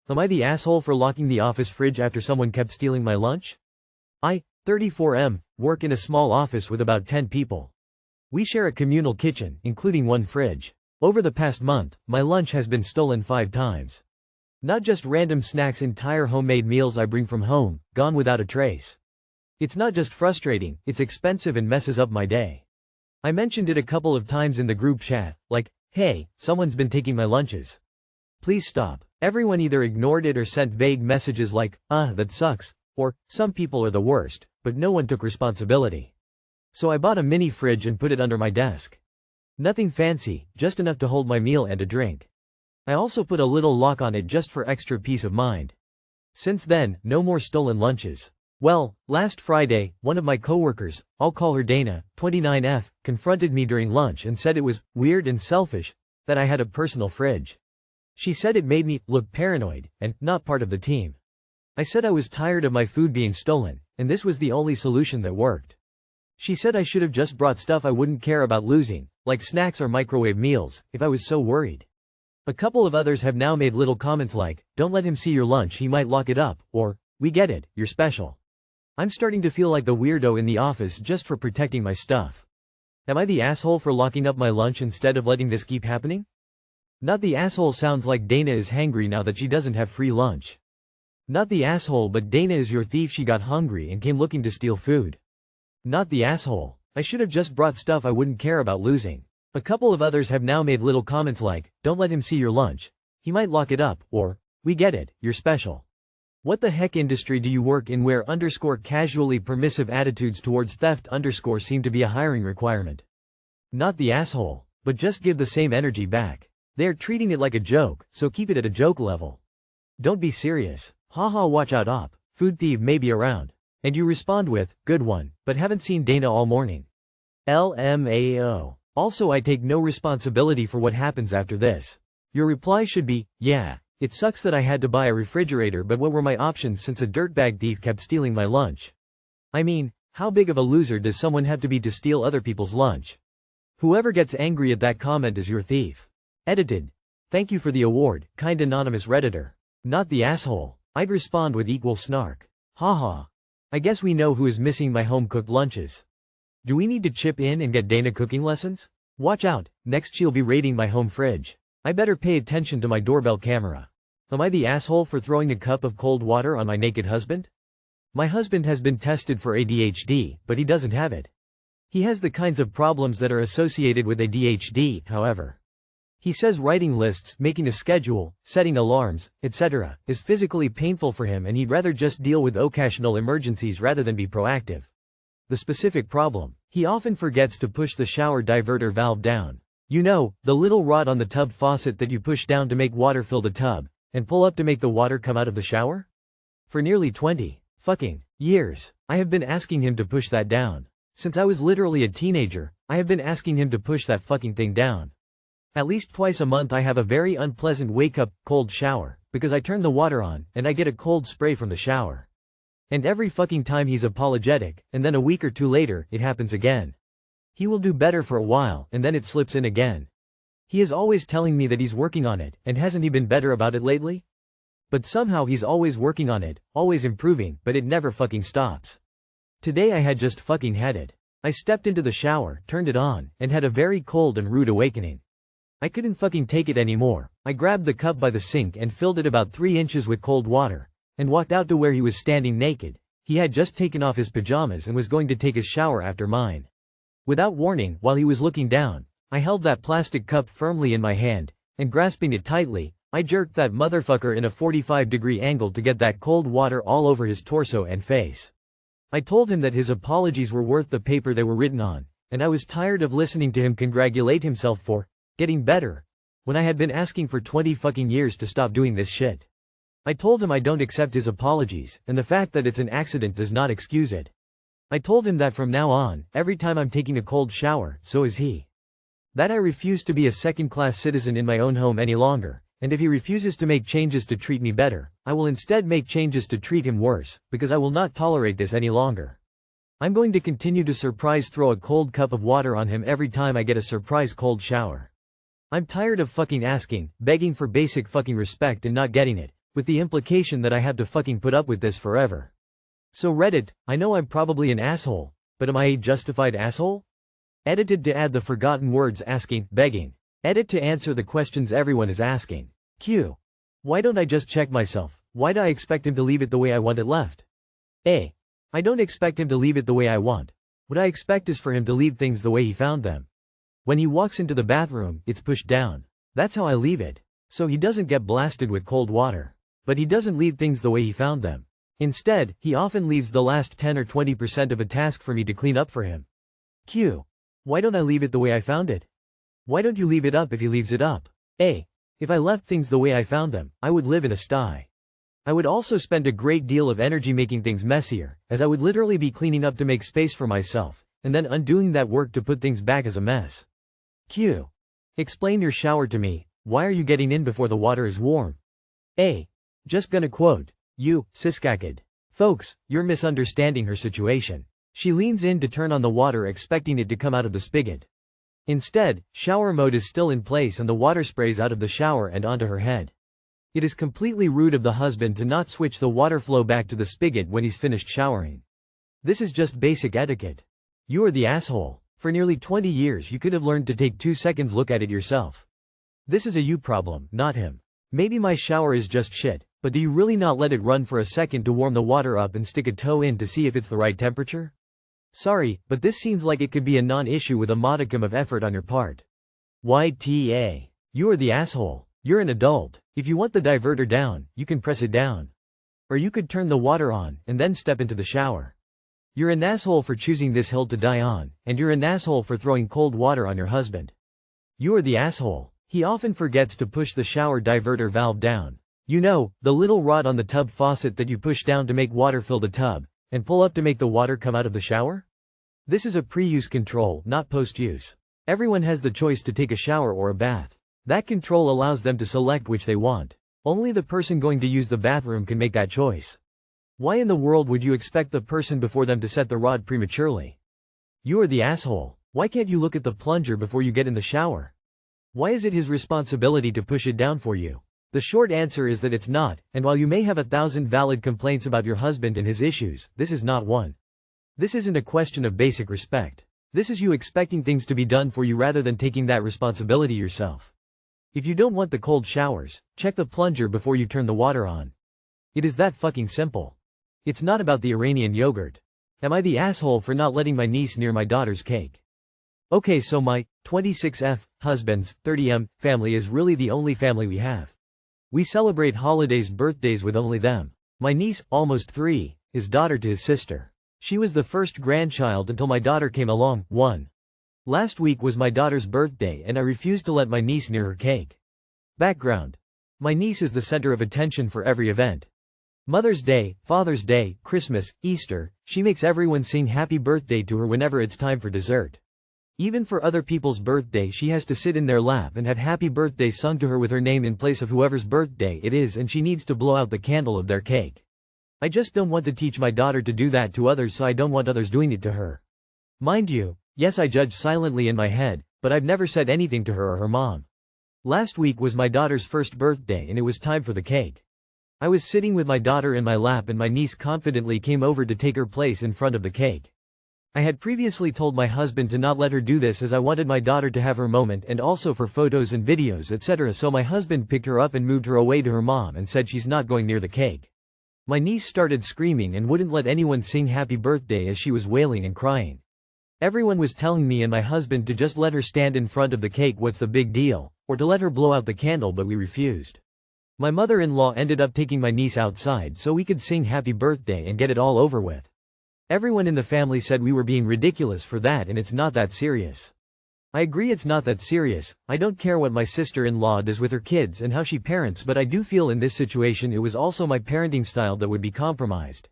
Am I the asshole for locking the office fridge after someone kept stealing my lunch? I, 34M, work in a small office with about 10 people. We share a communal kitchen, including one fridge. Over the past month, my lunch has been stolen 5 times. Not just random snacks, entire homemade meals I bring from home, gone without a trace. It's not just frustrating, it's expensive and messes up my day. I mentioned it a couple of times in the group chat, like, hey, someone's been taking my lunches. Please stop. Everyone either ignored it or sent vague messages like, that sucks, or, some people are the worst, but no one took responsibility. So I bought a mini fridge and put it under my desk. Nothing fancy, just enough to hold my meal and a drink. I also put a little lock on it just for extra peace of mind. Since then, no more stolen lunches. Well, last Friday, one of my coworkers, I'll call her Dana, 29F, confronted me during lunch and said it was weird and selfish that I had a personal fridge. She said it made me look paranoid and not part of the team. I said I was tired of my food being stolen, and this was the only solution that worked. She said I should have just brought stuff I wouldn't care about losing, like snacks or microwave meals, if I was so worried. A couple of others have now made little comments like, don't let him see your lunch, he might lock it up, or, we get it, you're special. I'm starting to feel like the weirdo in the office just for protecting my stuff. Am I the asshole for locking up my lunch instead of letting this keep happening? Not the asshole sounds like Dana is hangry now that she doesn't have free lunch. Not the asshole, but Dana is your thief, she got hungry and came looking to steal food. Not the asshole. I should have just brought stuff I wouldn't care about losing. A couple of others have now made little comments like, don't let him see your lunch, he might lock it up, or, we get it, you're special. What the heck industry do you work in where _casually permissive attitudes towards theft _ seem to be a hiring requirement? Not the asshole, but just give the same energy back. They're treating it like a joke, so keep it at a joke level. Don't be serious. Haha, watch out op, food thief may be around. And you respond with, good one, but haven't seen Dana all morning. LMAO. Also, I take no responsibility for what happens after this. Your reply should be, yeah, it sucks that I had to buy a refrigerator, but what were my options since a dirtbag thief kept stealing my lunch? I mean, how big of a loser does someone have to be to steal other people's lunch? Whoever gets angry at that comment is your thief. Edited. Thank you for the award, kind anonymous Redditor. Not the asshole. I'd respond with equal snark. Haha. I guess we know who is missing my home-cooked lunches. Do we need to chip in and get Dana cooking lessons? Watch out, next she'll be raiding my home fridge. I better pay attention to my doorbell camera. Am I the asshole for throwing a cup of cold water on my naked husband? My husband has been tested for ADHD, but he doesn't have it. He has the kinds of problems that are associated with ADHD, however. He says writing lists, making a schedule, setting alarms, etc., is physically painful for him and he'd rather just deal with occasional emergencies rather than be proactive. The specific problem: he often forgets to push the shower diverter valve down. You know, the little rod on the tub faucet that you push down to make water fill the tub, and pull up to make the water come out of the shower? For nearly 20 fucking years, I have been asking him to push that down. Since I was literally a teenager, I have been asking him to push that fucking thing down. At least twice a month I have a very unpleasant wake-up, cold shower, because I turn the water on, and I get a cold spray from the shower. And every fucking time he's apologetic, and then a week or two later, it happens again. He will do better for a while, and then it slips in again. He is always telling me that he's working on it, and hasn't he been better about it lately? But somehow he's always working on it, always improving, but it never fucking stops. Today I had just fucking had it. I stepped into the shower, turned it on, and had a very cold and rude awakening. I couldn't fucking take it anymore. I grabbed the cup by the sink and filled it about 3 inches with cold water, and walked out to where he was standing naked. He had just taken off his pajamas and was going to take his shower after mine. Without warning, while he was looking down, I held that plastic cup firmly in my hand, and grasping it tightly, I jerked that motherfucker in a 45-degree angle to get that cold water all over his torso and face. I told him that his apologies were worth the paper they were written on, and I was tired of listening to him congratulate himself for getting better, when I had been asking for 20 fucking years to stop doing this shit. I told him I don't accept his apologies, and the fact that it's an accident does not excuse it. I told him that from now on, every time I'm taking a cold shower, so is he. That I refuse to be a second-class citizen in my own home any longer, and if he refuses to make changes to treat me better, I will instead make changes to treat him worse, because I will not tolerate this any longer. I'm going to continue to surprise throw a cold cup of water on him every time I get a surprise cold shower. I'm tired of fucking asking, begging for basic fucking respect and not getting it, with the implication that I have to fucking put up with this forever. So Reddit, I know I'm probably an asshole, but am I a justified asshole? Edited to add the forgotten words asking, begging. Edit to answer the questions everyone is asking. Q. Why don't I just check myself? Why do I expect him to leave it the way I want it left? A. I don't expect him to leave it the way I want. What I expect is for him to leave things the way he found them. When he walks into the bathroom, it's pushed down. That's how I leave it. So he doesn't get blasted with cold water. But he doesn't leave things the way he found them. Instead, he often leaves the last 10 or 20% of a task for me to clean up for him. Q. Why don't I leave it the way I found it? Why don't you leave it up if he leaves it up? A. If I left things the way I found them, I would live in a sty. I would also spend a great deal of energy making things messier, as I would literally be cleaning up to make space for myself, and then undoing that work to put things back as a mess. Q. Explain your shower to me. Why are you getting in before the water is warm? A. Just gonna quote. You, siskakid. Folks, you're misunderstanding her situation. She leans in to turn on the water expecting it to come out of the spigot. Instead, shower mode is still in place and the water sprays out of the shower and onto her head. It is completely rude of the husband to not switch the water flow back to the spigot when he's finished showering. This is just basic etiquette. You are the asshole. For nearly 20 years you could have learned to take 2 seconds look at it yourself. This is a you problem, not him. Maybe my shower is just shit, but do you really not let it run for a second to warm the water up and stick a toe in to see if it's the right temperature? Sorry, but this seems like it could be a non-issue with a modicum of effort on your part. YTA. You are the asshole. You're an adult. If you want the diverter down, you can press it down. Or you could turn the water on, and then step into the shower. You're an asshole for choosing this hill to die on, and you're an asshole for throwing cold water on your husband. You are the asshole. He often forgets to push the shower diverter valve down. You know, the little rod on the tub faucet that you push down to make water fill the tub, and pull up to make the water come out of the shower? This is a pre-use control, not post-use. Everyone has the choice to take a shower or a bath. That control allows them to select which they want. Only the person going to use the bathroom can make that choice. Why in the world would you expect the person before them to set the rod prematurely? You are the asshole. Why can't you look at the plunger before you get in the shower? Why is it his responsibility to push it down for you? The short answer is that it's not, and while you may have 1,000 valid complaints about your husband and his issues, this is not one. This isn't a question of basic respect. This is you expecting things to be done for you rather than taking that responsibility yourself. If you don't want the cold showers, check the plunger before you turn the water on. It is that fucking simple. It's not about the Iranian yogurt. Am I the asshole for not letting my niece near my daughter's cake? Okay, so my 26F husband's 30M family is really the only family we have. We celebrate holidays, birthdays with only them. My niece, almost 3, is daughter to his sister. She was the first grandchild until my daughter came along. 1. Last week was my daughter's birthday and I refused to let my niece near her cake. Background. My niece is the center of attention for every event. Mother's Day, Father's Day, Christmas, Easter, she makes everyone sing happy birthday to her whenever it's time for dessert. Even for other people's birthday she has to sit in their lap and have happy birthday sung to her with her name in place of whoever's birthday it is, and she needs to blow out the candle of their cake. I just don't want to teach my daughter to do that to others, so I don't want others doing it to her. Mind you, yes, I judge silently in my head, but I've never said anything to her or her mom. Last week was my daughter's first birthday and it was time for the cake. I was sitting with my daughter in my lap and my niece confidently came over to take her place in front of the cake. I had previously told my husband to not let her do this as I wanted my daughter to have her moment and also for photos and videos, etc. So my husband picked her up and moved her away to her mom and said she's not going near the cake. My niece started screaming and wouldn't let anyone sing happy birthday as she was wailing and crying. Everyone was telling me and my husband to just let her stand in front of the cake, what's the big deal, or to let her blow out the candle, but we refused. My mother-in-law ended up taking my niece outside so we could sing happy birthday and get it all over with. Everyone in the family said we were being ridiculous for that and it's not that serious. I agree it's not that serious. I don't care what my sister-in-law does with her kids and how she parents, but I do feel in this situation it was also my parenting style that would be compromised.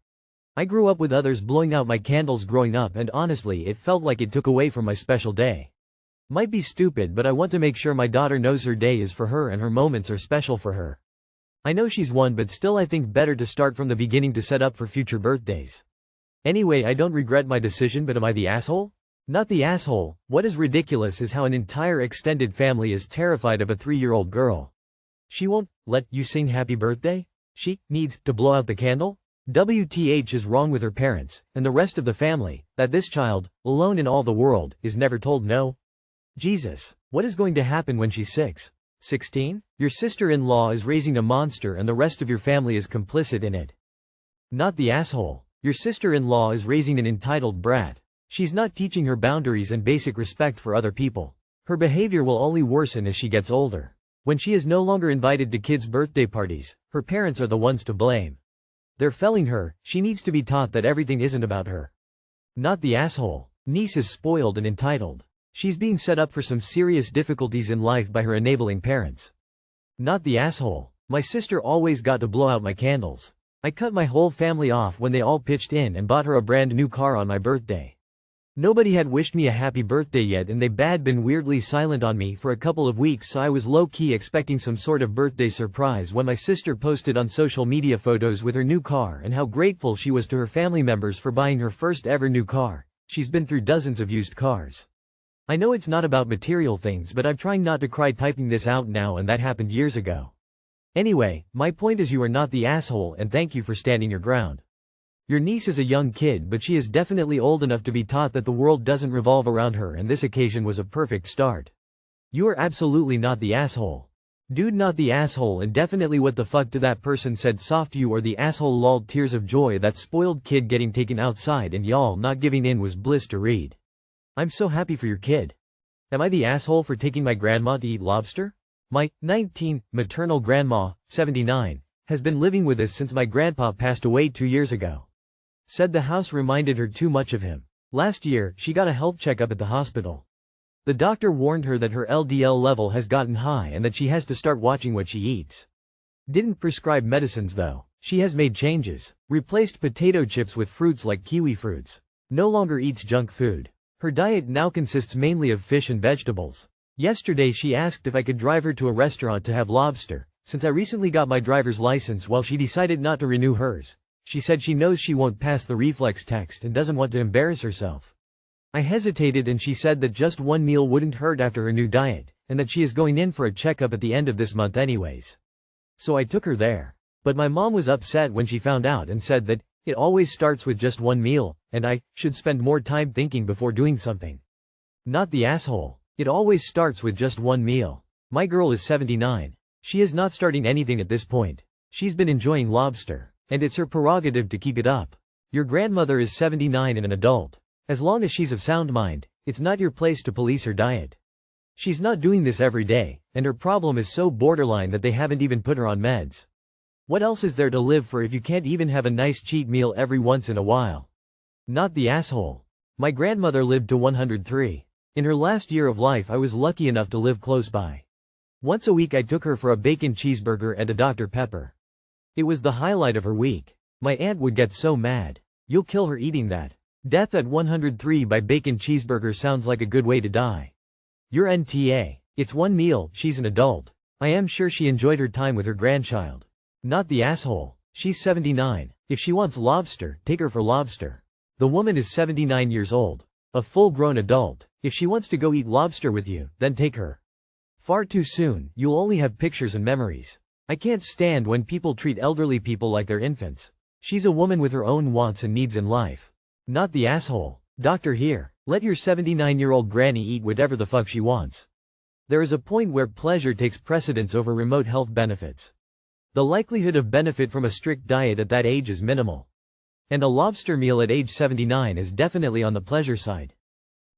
I grew up with others blowing out my candles growing up and honestly it felt like it took away from my special day. Might be stupid, but I want to make sure my daughter knows her day is for her and her moments are special for her. I know she's one, but still I think better to start from the beginning to set up for future birthdays. Anyway, I don't regret my decision, but am I the asshole? Not the asshole. What is ridiculous is how an entire extended family is terrified of a 3-year-old girl. She won't let you sing happy birthday? She needs to blow out the candle? WTH is wrong with her parents, and the rest of the family, that this child, alone in all the world, is never told no? Jesus, what is going to happen when she's 16? Your sister-in-law is raising a monster and the rest of your family is complicit in it. Not the asshole. Your sister-in-law is raising an entitled brat. She's not teaching her boundaries and basic respect for other people. Her behavior will only worsen as she gets older. When she is no longer invited to kids' birthday parties, her parents are the ones to blame. They're failing her. She needs to be taught that everything isn't about her. Not the asshole. Niece is spoiled and entitled. She's being set up for some serious difficulties in life by her enabling parents. Not the asshole. My sister always got to blow out my candles. I cut my whole family off when they all pitched in and bought her a brand new car on my birthday. Nobody had wished me a happy birthday yet and they had been weirdly silent on me for a couple of weeks, so I was low-key expecting some sort of birthday surprise when my sister posted on social media photos with her new car and how grateful she was to her family members for buying her first ever new car. She's been through dozens of used cars. I know it's not about material things, but I'm trying not to cry typing this out now, and that happened years ago. Anyway, my point is you are not the asshole and thank you for standing your ground. Your niece is a young kid, but she is definitely old enough to be taught that the world doesn't revolve around her, and this occasion was a perfect start. You are absolutely not the asshole. Dude, not the asshole, and definitely what the fuck to that person said soft you or the asshole lol tears of joy. That spoiled kid getting taken outside and y'all not giving in was bliss to read. I'm so happy for your kid. Am I the asshole for taking my grandma to eat lobster? My 19 maternal grandma, 79, has been living with us since my grandpa passed away 2 years ago. Said the house reminded her too much of him. Last year, she got a health checkup at the hospital. The doctor warned her that her LDL level has gotten high and that she has to start watching what she eats. Didn't prescribe medicines though. She has made changes. Replaced potato chips with fruits like kiwi fruits. No longer eats junk food. Her diet now consists mainly of fish and vegetables. Yesterday she asked if I could drive her to a restaurant to have lobster, since I recently got my driver's license while she decided not to renew hers. She said she knows she won't pass the reflex test and doesn't want to embarrass herself. I hesitated and she said that just one meal wouldn't hurt after her new diet, and that she is going in for a checkup at the end of this month anyways. So I took her there. But my mom was upset when she found out and said that it always starts with just one meal, and I should spend more time thinking before doing something. Not the asshole. It always starts with just one meal. My girl is 79. She is not starting anything at this point. She's been enjoying lobster, and it's her prerogative to keep it up. Your grandmother is 79 and an adult. As long as she's of sound mind, it's not your place to police her diet. She's not doing this every day, and her problem is so borderline that they haven't even put her on meds. What else is there to live for if you can't even have a nice cheat meal every once in a while? Not the asshole. My grandmother lived to 103. In her last year of life I was lucky enough to live close by. Once a week I took her for a bacon cheeseburger and a Dr. Pepper. It was the highlight of her week. My aunt would get so mad. You'll kill her eating that. Death at 103 by bacon cheeseburger sounds like a good way to die. Your NTA. It's one meal, she's an adult. I am sure she enjoyed her time with her grandchild. Not the asshole. She's 79. If she wants lobster, take her for lobster. The woman is 79 years old. A full-grown adult. If she wants to go eat lobster with you, then take her. Far too soon, you'll only have pictures and memories. I can't stand when people treat elderly people like they're infants. She's a woman with her own wants and needs in life. Not the asshole. Doctor here. Let your 79-year-old granny eat whatever the fuck she wants. There is a point where pleasure takes precedence over remote health benefits. The likelihood of benefit from a strict diet at that age is minimal. And a lobster meal at age 79 is definitely on the pleasure side.